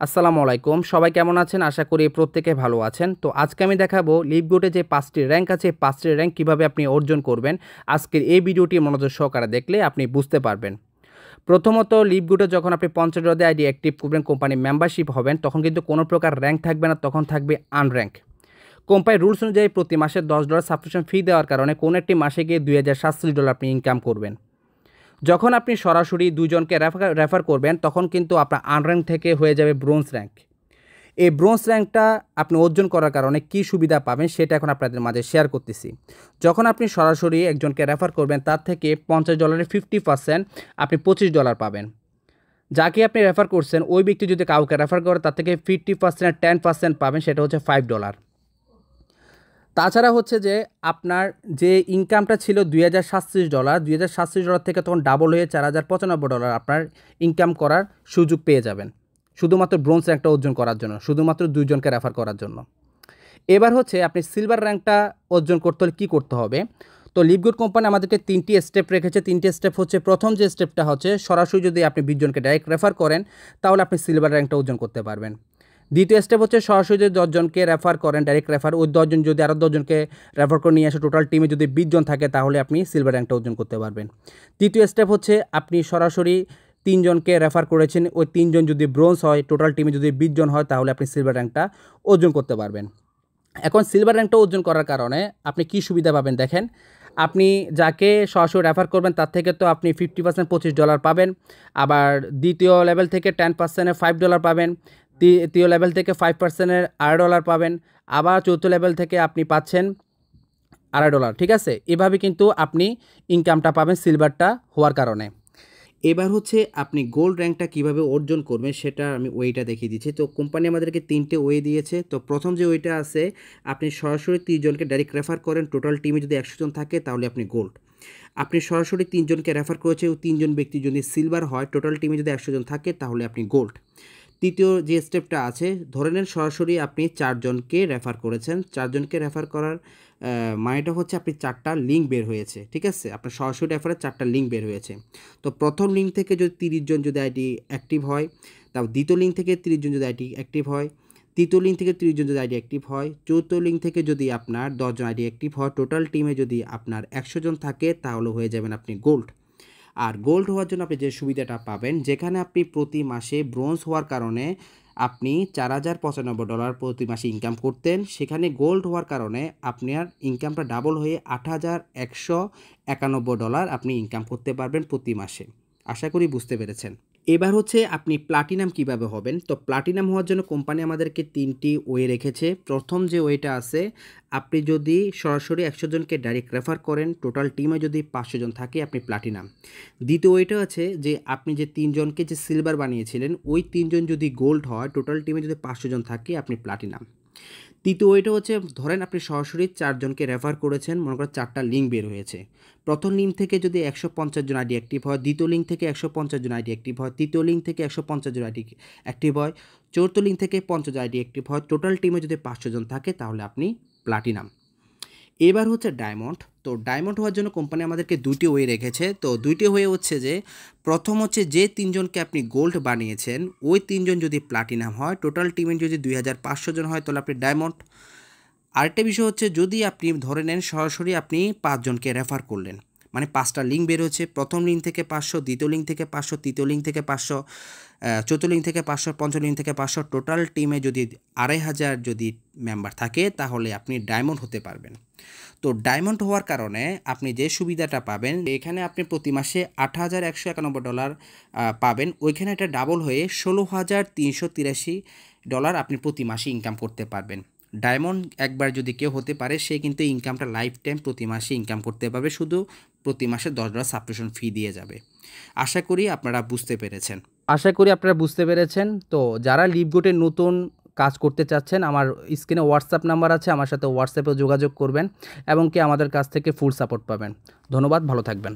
আসসালামু আলাইকুম। সবাই কেমন আছেন? আশা করি প্রত্যেকে ভালো আছেন। তো আজকে আমি দেখাবো লিপগোটে যে ৫টি র‍্যাংক আছে, ৫টি র‍্যাংক কিভাবে আপনি অর্জন করবেন। আজকের এই ভিডিওটি মনোযোগ সহকারে দেখলে আপনি বুঝতে পারবেন। প্রথমত লিপগোটে যখন আপনি $৫০ দিয়ে আইডি অ্যাক্টিভ করবেন, কোম্পানি মেম্বারশিপ হবেন, তখন কিন্তু কোনো প্রকার র‍্যাংক থাকবে না, তখন থাকবে আনর‍্যাংক। কোম্পানির রুলস অনুযায়ী প্রতি মাসে $10 সাবস্ক্রিপশন ফি দেওয়ার কারণে কোনো একটি মাসে গিয়ে $২০৪৭ আপনি ইনকাম করবেন। যখন আপনি সরাসরি ২ জনকে রেফার করবেন, তখন কিন্তু আপনার আনর‍্যাংক থেকে হয়ে যাবে ব্রোঞ্জ র‍্যাংক। এই ব্রোঞ্জ র‍্যাংকটা আপনি অর্জন করার কারণে কী সুবিধা পাবেন সেটা এখন আপনাদের মাঝে শেয়ার করতেছি। যখন আপনি সরাসরি একজনকে রেফার করবেন, তার থেকে $৫০ 50% আপনি $25 পাবেন। যাকে আপনি রেফার করছেন ওই ব্যক্তি যদি কাউকে রেফার করে, তার থেকে 50% আর 10% পাবেন, সেটা হচ্ছে $5। তাছাড়া হচ্ছে যে আপনার যে ইনকামটা ছিল $২০37 থেকে তখন ডাবল হয়ে $৪,০৯৫ আপনার ইনকাম করার সুযোগ পেয়ে যাবেন, শুধুমাত্র ব্রোঞ্জ র্যাঙ্কটা অর্জন করার জন্য, শুধুমাত্র ২ জনকে রেফার করার জন্য। এবার হচ্ছে আপনি সিলভার র্যাঙ্কটা অর্জন করতে হলে কী করতে হবে। তো লিপগোট কোম্পানি আমাদেরকে 3টি স্টেপ রেখেছে। 3টি স্টেপ হচ্ছে, প্রথম যে স্টেপটা হচ্ছে সরাসরি যদি আপনি 20 জনকে ডাইরেক্ট রেফার করেন, তাহলে আপনি সিলভার র্যাঙ্কটা অর্জন করতে পারবেন। দ্বিতীয় স্টেপ হচ্ছে সরাসরি যদি 10 জনকে রেফার করেন, ডাইরেক্ট রেফার, ওই 10 জন যদি আরও 10 জনকে রেফার করে নিয়ে আসে, টোটাল টিমে যদি 20 জন থাকে, তাহলে আপনি সিলভার র্যাঙ্কটা অর্জন করতে পারবেন। তৃতীয় স্টেপ হচ্ছে আপনি সরাসরি 3 জনকে রেফার করেছেন, ওই 3 জন যদি ব্রোঞ্জ হয়, টোটাল টিমে যদি 20 জন হয়, তাহলে আপনি সিলভার র্যাঙ্কটা অর্জন করতে পারবেন। এখন সিলভার র্যাঙ্কটা অর্জন করার কারণে আপনি কী সুবিধা পাবেন দেখেন। আপনি যাকে সরাসরি রেফার করবেন, তার থেকে তো আপনি 50% $25 পাবেন। আবার দ্বিতীয় লেভেল থেকে 10%-এর $5 পাবেন। তৃতীয় লেভেল থেকে 5%-এর $2.5 পাবেন। আবার চতুর্থ লেভেল থেকে আপনি পাচ্ছেন $2.5। ঠিক আছে, এভাবে কিন্তু আপনি ইনকামটা পাবেন সিলভারটা হওয়ার কারণে। এবার হচ্ছে আপনি গোল্ড র্যাঙ্কটা কীভাবে অর্জন করবেন সেটা আমি ওয়েটা দেখিয়ে দিচ্ছি। তো কোম্পানি আমাদেরকে 3টে ওয়ে দিয়েছে। তো প্রথম যে ওয়েটা আছে, আপনি সরাসরি 30 জনকে ডাইরেক্ট রেফার করেন, টোটাল টিমে যদি 100 জন থাকে, তাহলে আপনি গোল্ড। আপনি সরাসরি 3 জনকে রেফার করেছে, ও 3 জন ব্যক্তি যদি সিলভার হয়, টোটাল টিমে যদি 100 জন থাকে, তাহলে আপনি গোল্ড। তৃতীয় যে স্টেপটা আছে, ধরে নেন সরাসরি আপনি 4 জনকে রেফার করেছেন। 4 জনকে রেফার করার মানেটা হচ্ছে আপনি 4টা লিঙ্ক বের হয়েছে। ঠিক আছে, আপনার সরাসরি রেফারের 4টা লিঙ্ক বের হয়েছে। তো প্রথম লিঙ্ক থেকে যদি 30 জন যদি আইডি অ্যাক্টিভ হয়, তারপর দ্বিতীয় লিঙ্ক থেকে 30 জন যদি আইডি অ্যাক্টিভ হয়, তৃতীয় লিঙ্ক থেকে 30 জন যদি আইডি অ্যাক্টিভ হয়, চতুর্থ লিঙ্ক থেকে যদি আপনার 10 জন আইডি অ্যাক্টিভ হয়, টোটাল টিমে যদি আপনার 100 জন থাকে, তাহলে হয়ে যাবেন আপনি গোল্ড। আর গোল্ড হওয়ার জন্য আপনি যে সুবিধাটা পাবেন, যেখানে আপনি প্রতি মাসে ব্রোঞ্জ হওয়ার কারণে আপনি $4,095 প্রতি মাসে ইনকাম করতেন, সেখানে গোল্ড হওয়ার কারণে আপনার ইনকামটা ডাবল হয়ে $8,191 আপনি ইনকাম করতে পারবেন প্রতি মাসে। আশা করি বুঝতে পেরেছেন। এবার হচ্ছে আপনি প্লাটিনাম কিভাবে হবেন। তো প্লাটিনাম হওয়ার জন্য কোম্পানি আমাদেরকে 3টি ওয়ে রেখেছে। প্রথম যে ওয়েটা আছে, আপনি যদি সরাসরি 100 জনকে ডাইরেক্ট রেফার করেন, টোটাল টিমে যদি 500 জন থাকে, আপনি প্লাটিনাম। দ্বিতীয় ওয়েটা আছে যে আপনি যে 3 জনকে যে সিলভার বানিয়েছিলেন, ওই 3 জন যদি গোল্ড হয়, টোটাল টিমে যদি 500 জন থাকে, আপনি প্লাটিনাম। তৃতীয় ওয়েটা হচ্ছে, ধরেন আপনি সরাসরি 4 জনকে রেফার করেছেন, মনে করেন 4টা লিঙ্ক বের হয়েছে। প্রথম লিঙ্ক থেকে যদি 150 জন আইডি অ্যাক্টিভ হয়, দ্বিতীয় লিঙ্ক থেকে 150 জন আইডি অ্যাক্টিভ হয়, তৃতীয় লিঙ্ক থেকে 150 জন আইডি অ্যাক্টিভ হয়, চতুর্থ লিঙ্ক থেকে 50 আইডি অ্যাক্টিভ হয়, টোটাল টিমে যদি 500 জন থাকে, তাহলে আপনি প্লাটিনাম। এবার হচ্ছে ডায়মন্ড। তো ডায়মন্ড হওয়ার জন্য কোম্পানি আমাদেরকে 2টি ওয়ে রেখেছে। তো 2টি ওয়ে হচ্ছে যে, প্রথম হচ্ছে যে 3 জনকে আপনি গোল্ড বানিয়েছেন, ওই 3 জন যদি প্লাটিনাম হয়, টোটাল টিমে যদি 2500 জন হয়, তাহলে আপনি ডায়মন্ড। আরেকটা বিষয় হচ্ছে, যদি আপনি ধরে নেন সরাসরি আপনি 5 জনকে রেফার করলেন, মানে 5টা লিঙ্ক বের হচ্ছে, প্রথম লিঙ্ক থেকে 500, দ্বিতীয় লিঙ্ক থেকে 500, তৃতীয় লিঙ্ক থেকে 500, চতুর্থ লিঙ্ক থেকে 500, পঞ্চম লিঙ্ক থেকে 500, টোটাল টিমে যদি 2500 যদি মেম্বার থাকে, তাহলে আপনি ডায়মন্ড হতে পারবেন। তো ডায়মন্ড হওয়ার কারণে আপনি যে সুবিধাটা পাবেন, এখানে আপনি প্রতি মাসে $8,191 পাবেন, ওইখানে এটা ডাবল হয়ে $16,383 আপনি প্রতি মাসে ইনকাম করতে পারবেন। ডায়মন্ড একবার যদি কেউ হতে পারে, সে কিন্তু ইনকামটা লাইফ টাইম প্রতি মাসে ইনকাম করতে পারবে, শুধু প্রতি মাসে $10 সাবস্ক্রিপশন ফি দিয়ে যাবে। আশা করি আপনারা বুঝতে পেরেছেন। তো যারা লিপগোটে নতুন কাজ করতে চাচ্ছেন, আমার স্ক্রিনে হোয়াটসঅ্যাপ নাম্বার আছে, আমার সাথে হোয়াটসঅ্যাপে যোগাযোগ করবেন এবং কি আমাদের কাছ থেকে ফুল সাপোর্ট পাবেন। ধন্যবাদ, ভালো থাকবেন।